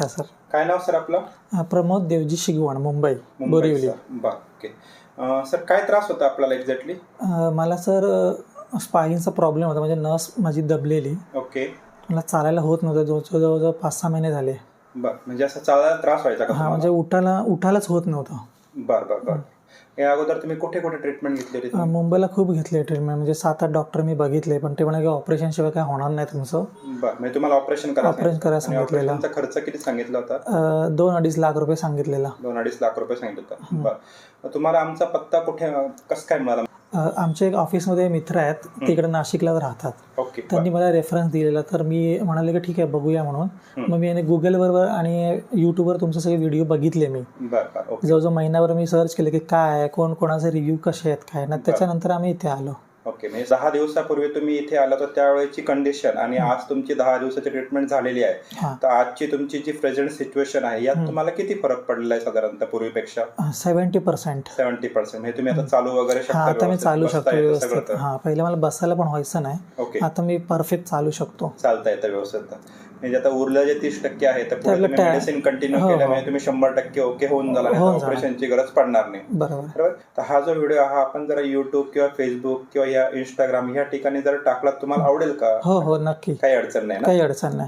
Sir. काय नाव sir आपलं? प्रमोद देवजी शिगवण, मुंबई बोरिवली. बरं, ओके. सर काय त्रास होता आपल्याला एक्झॅक्टली? मला सर स्पाईनचा प्रॉब्लेम होता, म्हणजे नस माझी दबलेली. ओके. मला चालायला होत नव्हतं. जवळजवळ 5-6 महिने झाले. बरं, म्हणजे असं चालायला त्रास व्हायचा का? हा, म्हणजे उठायलाच होत नव्हतं. बरं. या अगोदर तुम्ही कुठे ट्रीटमेंट घेतली होती? मुंबईला खूप घेतली ट्रीटमेंट, म्हणजे 7-8 डॉक्टर मी बघितले, पण ते म्हणाले की ऑपरेशन शिवाय काय होणार नाही तुमचं. बरं, म्हणजे तुम्हाला ऑपरेशन करायला सांगितलेला. खर्च किती सांगितला होता? 2-2.5 लाख रुपये सांगितलेला. 2-2.5 लाख रुपये सांगितलं होतं. बरं, तुम्हाला आमचा पत्ता कुठे कसं काय मिळाला? आमचे एक ऑफिसमध्ये मित्र आहेत, तिकडे नाशिकला राहतात. ओके. त्यांनी मला रेफरन्स दिलेला, तर मी म्हणाले की ठीक आहे बघूया म्हणून. मग मी गुगलवर आणि यूट्यूबवर तुमचे सगळे व्हिडिओ बघितले. मी जवळजवळ महिनाभर मी सर्च केले की काय आहे, कोणाचे रिव्ह्यू कसे आहेत काय ना. त्याच्यानंतर आम्ही इथे आलो. ओके, म्हणजे 10 दिवसापूर्वी तुम्ही इथे आला तर त्यावेळेची कंडिशन आणि आज तुमची 10 दिवसाची ट्रीटमेंट झालेली आहे, तर आजची तुमची जी प्रेझेंट सिच्युएशन आहे यात तुम्हाला किती फरक पडलेला आहे साधारणतः पूर्वीपेक्षा? 70%. 70%. म्हणजे तुम्ही आता चालू वगैरे शकता? आता मी चालू शकतो व्यवस्थित. पहिलं मला बसायला पण व्हायचं नाही. ओके. आता मी परफेक्ट चालू शकतो, चालता येतं व्यवस्थित. म्हणजे आता उरलं जे 30% आहे तर पुढे तुम्ही मेडिसिन कंटिन्यू केल्यामुळे तुम्ही 100% ओके होऊन झाला, ऑपरेशनची गरज पडणार नाही. बरोबर. तर हा जो व्हिडिओ आपण जरा युट्यूब किंवा फेसबुक किंवा या इंस्टाग्राम ह्या ठिकाणी जर टाकला तुम्हाला आवडेल का? हो नक्की. काही अडचण नाही ना? काही अडचण नाही.